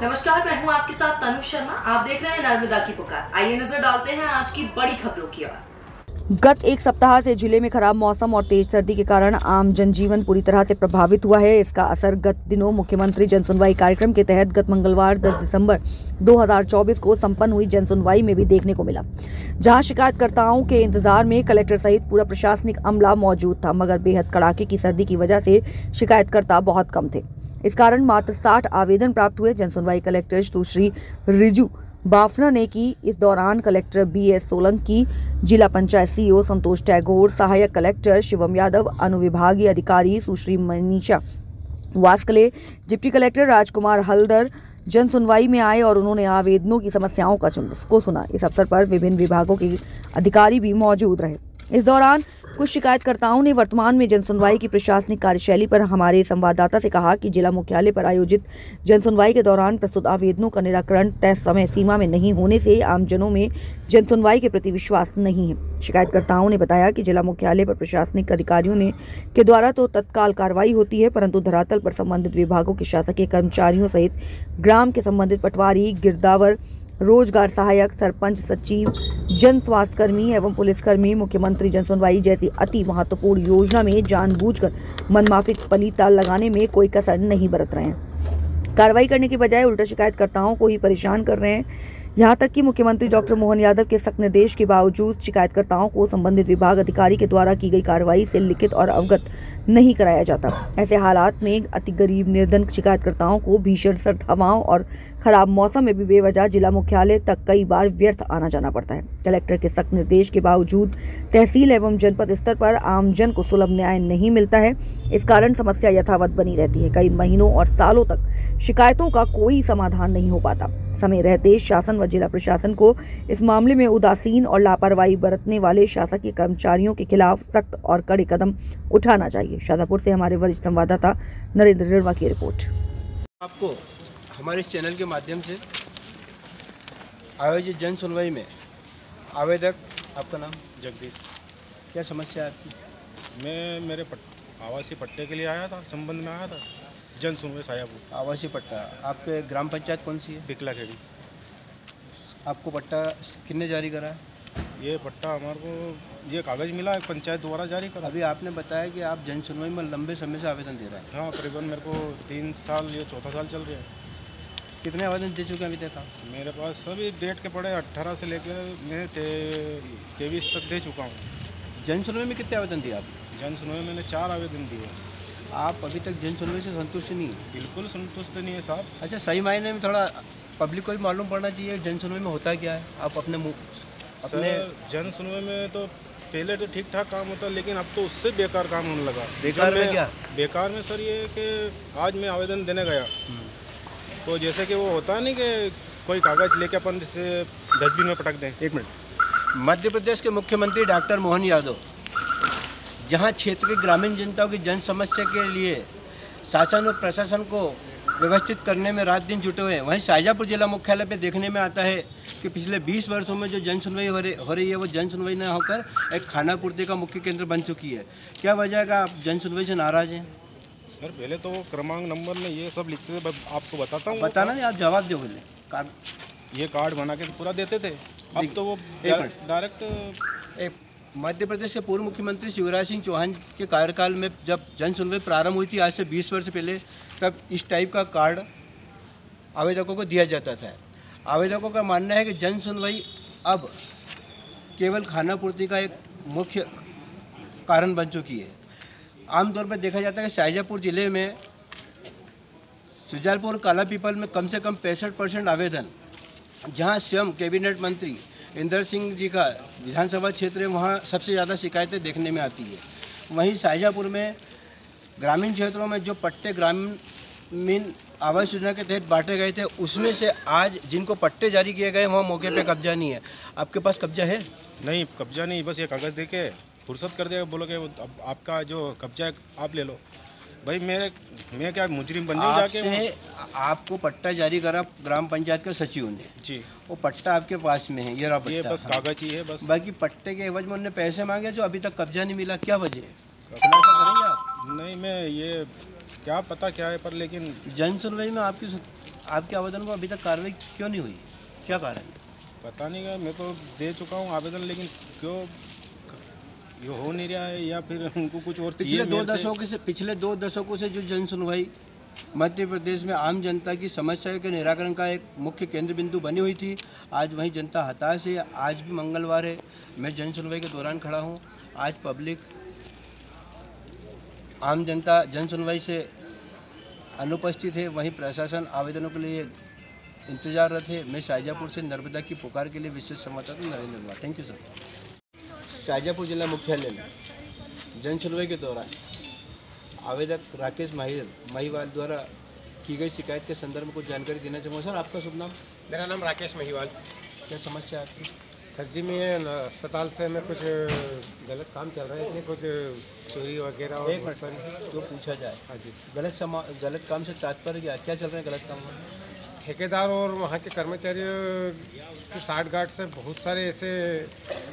नमस्कार, मैं हूं आपके साथ तनु शर्मा। आप देख रहे हैं नर्मदा की पुकार। आइए नजर डालते हैं आज की बड़ी खबरों की ओर। गत एक सप्ताह से जिले में खराब मौसम और तेज सर्दी के कारण आम जनजीवन पूरी तरह से प्रभावित हुआ है। इसका असर गत दिनों मुख्यमंत्री जनसुनवाई कार्यक्रम के तहत गत मंगलवार 10 दिसंबर 2024 को संपन्न हुई जनसुनवाई में भी देखने को मिला, जहां शिकायतकर्ताओं के इंतजार में कलेक्टर सहित पूरा प्रशासनिक अमला मौजूद था, मगर बेहद कड़ाके की सर्दी की वजह से शिकायतकर्ता बहुत कम थे। इस कारण मात्र 60 आवेदन प्राप्त हुए। जनसुनवाई कलेक्टर सुश्री रिजू बाफना ने की। इस दौरान कलेक्टर BS सोलंकी, जिला पंचायत CEO संतोष टैगोर, सहायक कलेक्टर शिवम यादव, अनुविभागीय अधिकारी सुश्री मनीषा वास्कले, डिप्टी कलेक्टर राजकुमार हल्दर जन सुनवाई में आए और उन्होंने आवेदनों की समस्याओं को सुना। इस अवसर पर विभिन्न विभागों के अधिकारी भी मौजूद रहे। इस दौरान कुछ शिकायतकर्ताओं ने वर्तमान में जनसुनवाई की प्रशासनिक कार्यशैली पर हमारे संवाददाता से कहा कि जिला मुख्यालय पर आयोजित जनसुनवाई के दौरान प्रस्तुत आवेदनों का निराकरण तय समय सीमा में नहीं होने से आमजनों में जनसुनवाई के प्रति विश्वास नहीं है। शिकायतकर्ताओं ने बताया कि जिला मुख्यालय पर प्रशासनिक अधिकारियों के द्वारा तो तत्काल कार्रवाई होती है, परंतु धरातल पर संबंधित विभागों के शासकीय कर्मचारियों सहित ग्राम के संबंधित पटवारी, गिरदावर, रोजगार सहायक, सरपंच, सचिव, जन स्वास्थ्य कर्मी एवं पुलिसकर्मी मुख्यमंत्री जनसुनवाई जैसी अति महत्वपूर्ण योजना में जानबूझकर मनमाफिक पलीता लगाने में कोई कसर नहीं बरत रहे हैं। कार्रवाई करने के बजाय उल्टा शिकायतकर्ताओं को ही परेशान कर रहे हैं। यहां तक कि मुख्यमंत्री डॉक्टर मोहन यादव के सख्त निर्देश के बावजूद शिकायतकर्ताओं को संबंधित विभाग अधिकारी के द्वारा की गई कार्रवाई से लिखित और अवगत नहीं कराया जाता। ऐसे हालात में अति गरीब निर्धन शिकायतकर्ताओं को भीषण सर्द हवाओं और खराब मौसम में भी बेवजह जिला मुख्यालय तक कई बार व्यर्थ आना जाना पड़ता है। कलेक्टर के सख्त निर्देश के बावजूद तहसील एवं जनपद स्तर पर आमजन को सुलभ न्याय नहीं मिलता है। इस कारण समस्या यथावत बनी रहती है। कई महीनों और सालों तक शिकायतों का कोई समाधान नहीं हो पाता। समय रहते शासन व जिला प्रशासन को इस मामले में उदासीन और लापरवाही बरतने वाले शासकीय कर्मचारियों के खिलाफ सख्त और कड़े कदम उठाना चाहिए। शाजापुर से हमारे वरिष्ठ संवाददाता नरेंद्र रिड़वा की रिपोर्ट। आपको हमारे इस चैनल के माध्यम से आयोजित जन सुनवाई में आवेदक, आपका नाम? जगदीश। क्या समस्या है आपकी? मैं मेरे आवासीय पट्टे के लिए आया था, संबंध में आया था जन सुनवाई सायापुर। आवासीय पट्टा आपके ग्राम पंचायत कौन सी है? बिकला खेड़ी। आपको पट्टा किसने जारी करा है? ये पट्टा हमारे को ये कागज़ मिला है, पंचायत द्वारा जारी करा। अभी आपने बताया कि आप जन सुनवाई में लंबे समय से आवेदन दे रहे हैं। हाँ, करीबन मेरे को 3 साल, ये चौथा साल चल रहा है। कितने आवेदन दे चुके हैं अभी तक आप? मेरे पास सभी डेट के पड़े 18 से लेकर मैं 23 तक दे चुका हूँ। जन सुनवाई में कितने आवेदन दिए आपने? जन सुनवाई मैंने 4 आवेदन दिए। आप अभी तक जन सुनवाई से संतुष्ट नहीं है? बिल्कुल संतुष्ट नहीं है साहब। अच्छा, सही मायने में थोड़ा पब्लिक को भी मालूम पड़ना चाहिए जन सुनवाई में होता क्या है। आप अपने जन सुनवाई में तो पहले तो ठीक ठाक काम होता, लेकिन अब तो उससे बेकार काम होने लगा। बेकार में क्या? बेकार में सर ये कि आज मैं आवेदन देने गया तो जैसे कि वो होता नहीं कि कोई कागज़ लेके अपन जैसे डस्टबिन में पटक दें। एक मिनट। मध्य प्रदेश के मुख्यमंत्री डॉक्टर मोहन यादव जहां क्षेत्र की ग्रामीण जनताओं की जन समस्या के लिए शासन और प्रशासन को व्यवस्थित करने में रात दिन जुटे हुए हैं, वहीं शाजापुर जिला मुख्यालय पे देखने में आता है कि पिछले 20 वर्षों में जो जन सुनवाई हो रही है वो जन सुनवाई न होकर एक खानापूर्ति का मुख्य केंद्र बन चुकी है। क्या वजह का आप जन सुनवाई से नाराज़ हैं? सर पहले तो वो क्रमांक नंबर में ये सब लिखते थे, आपको बताता हूँ। बताना नहीं, आप जवाब दो। बोले ये कार्ड बना के पूरा देते थे, अब तो वो डायरेक्ट। मध्य प्रदेश के पूर्व मुख्यमंत्री शिवराज सिंह चौहान के कार्यकाल में जब जन सुनवाई प्रारंभ हुई थी आज से 20 वर्ष पहले, तब इस टाइप का कार्ड आवेदकों को दिया जाता था। आवेदकों का मानना है कि जन सुनवाई अब केवल खानापूर्ति का एक मुख्य कारण बन चुकी है। आमतौर पर देखा जाता है कि शाजापुर जिले में सुजालपुर काला पीपल में कम से कम 65% आवेदन, जहां स्वयं कैबिनेट मंत्री इंदर सिंह जी का विधानसभा क्षेत्र है, वहाँ सबसे ज़्यादा शिकायतें देखने में आती है। वहीं शाजापुर में ग्रामीण क्षेत्रों में जो पट्टे ग्रामीण आवास योजना के तहत बांटे गए थे, उसमें से आज जिनको पट्टे जारी किए गए वहाँ मौके पे कब्जा नहीं है। आपके पास कब्जा है? नहीं, कब्जा नहीं, बस ये कागज़ दे के फुर्सत कर दिया, बोलो कि अब आपका जो कब्जा है आप ले लो। भाई मैं क्या मुजरिम बन जाऊँ जाके? आपको पट्टा जारी करा ग्राम पंचायत के सचिव ने जी, वो पट्टा आपके पास में है, ये बस कागज ही है बस। बाकी पट्टे के एवज में उन्होंने पैसे मांगे जो अभी तक कब्जा नहीं मिला, क्या वजह है? खुलासा करेंगे आप? नहीं, मैं ये क्या पता क्या है, पर लेकिन जन सुनवाई में आपकी आपके आवेदन को अभी तक कार्रवाई क्यों नहीं हुई, क्या कारण? पता नहीं, मैं तो दे चुका हूँ आवेदन, लेकिन क्यों ये हो नहीं रहा है, या फिर उनको कुछ और चाहिए पिछले 2 दशकों से जो जन सुनवाई मध्य प्रदेश में आम जनता की समस्याओं के निराकरण का एक मुख्य केंद्र बिंदु बनी हुई थी, आज वहीं जनता हताश है। आज भी मंगलवार है, मैं जन सुनवाई के दौरान खड़ा हूँ। आज पब्लिक, आम जनता जन सुनवाई से अनुपस्थित है, वहीं प्रशासन आवेदनों के लिए इंतजाररत है। मैं शाहजहाँपुर से नर्मदा की पुकार के लिए विशेष संवाददाता Narendra Kumar. Thank you sir. Shahjahanpur जिला मुख्यालय में जन सुनवाई के दौरान आवेदक राकेश महिवाल द्वारा की गई शिकायत के संदर्भ में कुछ जानकारी देना चाहूँगा। सर, आपका शुभ नाम? मेरा नाम राकेश महिवाल। क्या समस्या है आपकी? सर जी, मैं अस्पताल से मैं कुछ गलत काम चल रहे थे, कुछ चोरी वगैरह। और एक मिनट सर, जो पूछा जाए। हाँ जी। गलत काम से तात्पर्य क्या चल रहे हैं गलत काम में? ठेकेदार और वहाँ के कर्मचारियों की साठगांठ से बहुत सारे ऐसे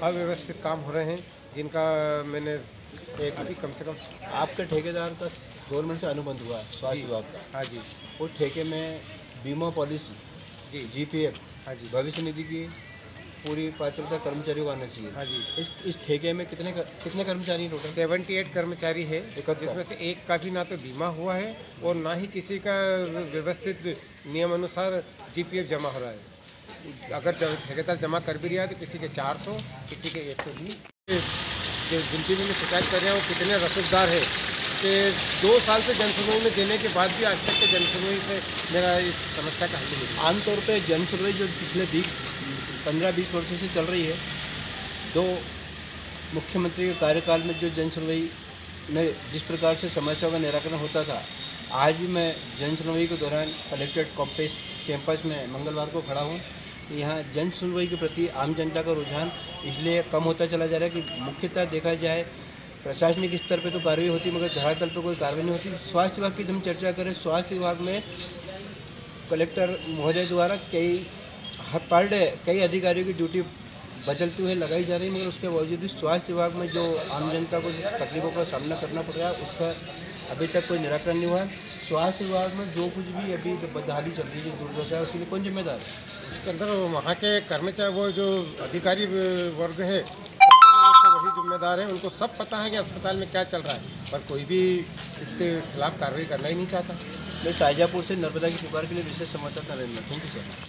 अव्यवस्थित काम हो रहे हैं, जिनका मैंने अभी कम से कम। आपके ठेकेदार का गवर्नमेंट से अनुबंध हुआ है, स्वास्थ्य विभाग का? हाँ जी। उस ठेके में बीमा पॉलिसी जी, GPF, हाँ जी, भविष्य निधि की पूरी पात्रता कर्मचारियों को आना चाहिए। हाँ जी। इस ठेके में कितने कर्मचारी टोटल? 78 कर्मचारी है, जिसमें से एक का भी ना तो बीमा हुआ है और ना ही किसी का व्यवस्थित नियम अनुसार GPF जमा हो रहा है। अगर ठेकेदार जमा कर भी रहा है तो किसी के 400, किसी के 120। जिनकी भी मैं शिकायत कर रहा हूँ, कितने रसूखदार है कि 2 साल से जनसुनवाई में देने के बाद भी आज तक के जनसुनवाई से मेरा इस समस्या का हल नहीं हुआ। आमतौर पे जनसुनवाई जो पिछले 15-20 वर्षों से चल रही है, 2 मुख्यमंत्री के कार्यकाल में जो जनसुनवाई में जिस प्रकार से समस्याओं का निराकरण होता था, आज भी मैं जनसुनवाई के दौरान कलेक्ट्रेट कैंपस में मंगलवार को खड़ा हूँ। तो यहाँ जन सुनवाई के प्रति आम जनता का रुझान इसलिए कम होता चला जा रहा है कि मुख्यतः देखा जाए प्रशासनिक स्तर पे तो कार्रवाई होती, मगर धरातल पे कोई कार्रवाई नहीं होती। स्वास्थ्य विभाग की हम चर्चा करें, स्वास्थ्य विभाग में कलेक्टर महोदय द्वारा पर डे कई अधिकारियों की ड्यूटी बदलते हुए लगाई जा रही है, मगर उसके बावजूद भी स्वास्थ्य विभाग में जो आम जनता को तकलीफों का सामना करना पड़ रहा है, उसका अभी तक कोई निराकरण नहीं हुआ है। स्वास्थ्य विभाग में जो कुछ भी अभी बदहाली चल रही है, दुर्दशा है, उसके लिए कौन जिम्मेदार है? उसके अंदर वहाँ के कर्मचारी, वो जो अधिकारी वर्ग है, वही जिम्मेदार है। उनको सब पता है कि अस्पताल में क्या चल रहा है, पर कोई भी इसके खिलाफ कार्रवाई करना ही नहीं चाहता। मैं शाहजहाँपुर से नर्मदा की पुकार के लिए विशेष समाचार नरेंद्र। Thank you sir.